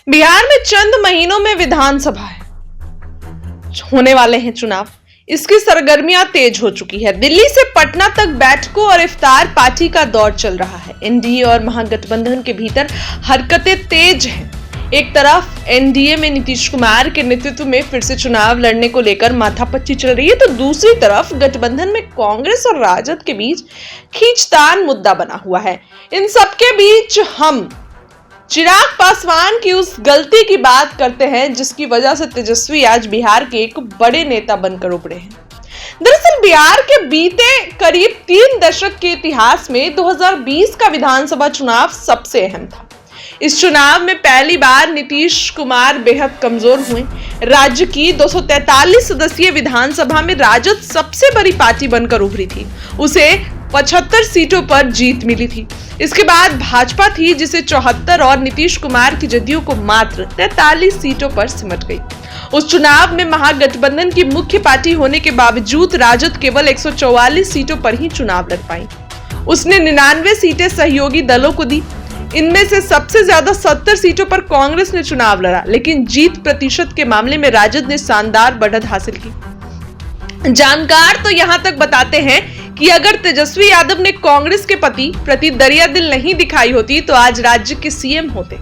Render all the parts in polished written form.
बिहार में चंद महीनों में विधानसभा होने वाले हैं चुनाव। इसकी सरगर्मियां तेज हो चुकी है। दिल्ली से पटना तक बैठकों और इफ्तार पार्टी का दौर चल रहा है। एनडीए और महागठबंधन के भीतर हरकतें तेज हैं। एक तरफ एनडीए में नीतीश कुमार के नेतृत्व में फिर से चुनाव लड़ने को लेकर माथापच्ची चल रही है, तो दूसरी तरफ गठबंधन में कांग्रेस और राजद के बीच खींचतान मुद्दा बना हुआ है। इन सबके बीच हम चिराग पासवान की उस गलती की बात करते हैं जिसकी वजह से तेजस्वी आज बिहार के एक बड़े नेता बनकर उभरे हैं। दरअसल बिहार के बीते करीब 3 दशक के इतिहास में 2020 का विधानसभा चुनाव सबसे अहम था। इस चुनाव में पहली बार नीतीश कुमार बेहद कमजोर हुए। राज्य की 243 सदस्यीय विधानसभा में राजद सबसे बड़ी पार्टी बनकर उभरी थी। उसे 75 सीटों पर जीत मिली थी। इसके बाद भाजपा थी जिसे 74 और नीतीश कुमार की जदयू को मात्र 43 सीटों पर सिमट गई। उस चुनाव में महागठबंधन की मुख्य पार्टी होने के बावजूद राजद केवल 144 सीटों पर ही चुनाव लड़ पाई। उसने 99 सीटें सहयोगी दलों को दी। इनमें से सबसे ज्यादा 70 सीटों पर कांग्रेस ने चुनाव लड़ा, लेकिन जीत प्रतिशत के मामले में राजद ने शानदार बढ़त हासिल की। जानकार तो यहां तक बताते हैं कि अगर तेजस्वी यादव ने कांग्रेस के प्रति दरिया दिल नहीं दिखाई होती तो आज राज्य के सीएम होते।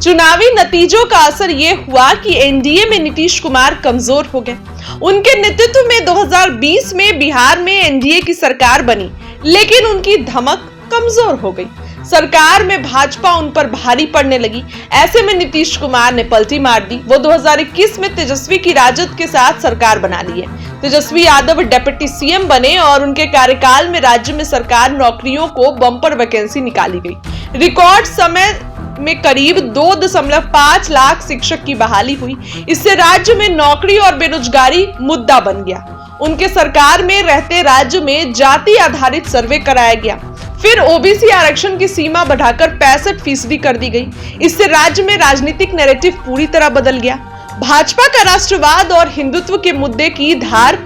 चुनावी नतीजों का असर यह हुआ कि एनडीए में नीतीश कुमार कमजोर हो गए। उनके नेतृत्व में 2020 में बिहार में एनडीए की सरकार बनी, लेकिन उनकी धमक कमजोर हो गई। सरकार में भाजपा उन पर भारी पड़ने लगी। ऐसे में नीतीश कुमार ने पलटी मार दी। वो 2021 में तेजस्वी की राजद के साथ सरकार बना ली है। तेजस्वी यादव डिप्टी सीएम बने और उनके कार्यकाल में राज्य में सरकार नौकरियों को बम्पर वैकेंसी निकाली गई। रिकॉर्ड समय में करीब 2.5 लाख शिक्षक की बहाली हुई। इससे राज्य में नौकरी और बेरोजगारी मुद्दा बन गया। उनके सरकार में रहते राज्य में जाति आधारित सर्वे कराया गया। फिर ओबीसी आरक्षण की सीमा बढ़ाकर 65% कर दी गई। इससे राज्य में राजनीतिक नैरेटिव पूरी तरह बदल गया। भाजपा का राष्ट्रवाद और हिंदुत्व के मुद्दे की धार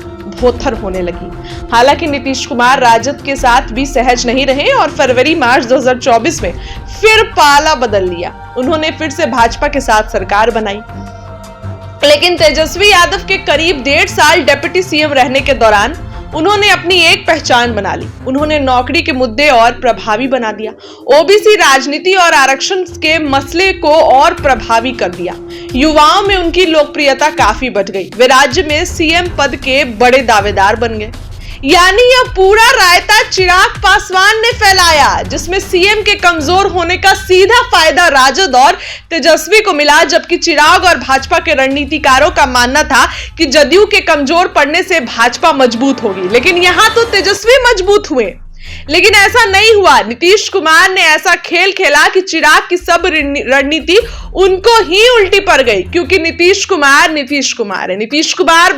भोथर होने लगी। हालांकि नीतीश कुमार राजद के साथ भी सहज नहीं रहे और फरवरी-मार्च 2024 में फिर पाला बदल लिया। उन्होंने फिर से भाजपा के साथ सरकार बनाई। लेकिन तेजस्वी यादव के करीब 1.5 साल डिप्टी सीएम रहने के दौरान उन्होंने अपनी एक पहचान बना ली। उन्होंने नौकरी के मुद्दे और प्रभावी बना दिया। ओबीसी राजनीति और आरक्षण के मसले को और प्रभावी कर दिया। युवाओं में उनकी लोकप्रियता काफी बढ़ गई। वे राज्य में सीएम पद के बड़े दावेदार बन गए। यानी यह पूरा रायता चिराग पासवान ने फैलाया, जिसमें सीएम के कमजोर होने का सीधा फायदा राजद और तेजस्वी को मिला, जबकि चिराग और भाजपा के रणनीतिकारों का मानना था कि जदयू के कमजोर पड़ने से भाजपा मजबूत होगी। लेकिन यहां तो तेजस्वी मजबूत हुए, लेकिन ऐसा नहीं हुआ। नीतीश कुमार ने ऐसा खेल खेला कि चिराग की सब रणनीति उनको ही उल्टी पड़ गई, क्योंकि नीतीश कुमार है। नीतीश कुमार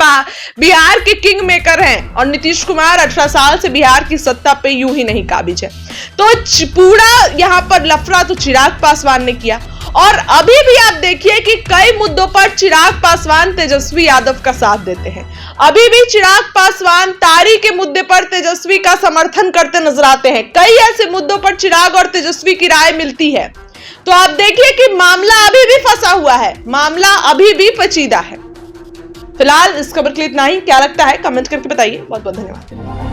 बिहार के किंग मेकर हैं और नीतीश कुमार 18 साल से बिहार की सत्ता पे यूं ही नहीं काबिज है। तो पूरा यहां पर लफड़ा तो चिराग पासवान ने किया। और अभी भी आप देखिए कि कई मुद्दों पर चिराग पासवान तेजस्वी यादव का साथ देते हैं। अभी भी चिराग पासवान तारी के मुद्दे पर तेजस्वी का समर्थन करते नजर आते हैं। कई ऐसे मुद्दों पर चिराग और तेजस्वी की राय मिलती है। तो आप देखिए कि मामला अभी भी फंसा हुआ है, मामला अभी भी पेचीदा है। फिलहाल इस खबर के लिए इतना ही। क्या लगता है कमेंट करके बताइए। बहुत बहुत धन्यवाद।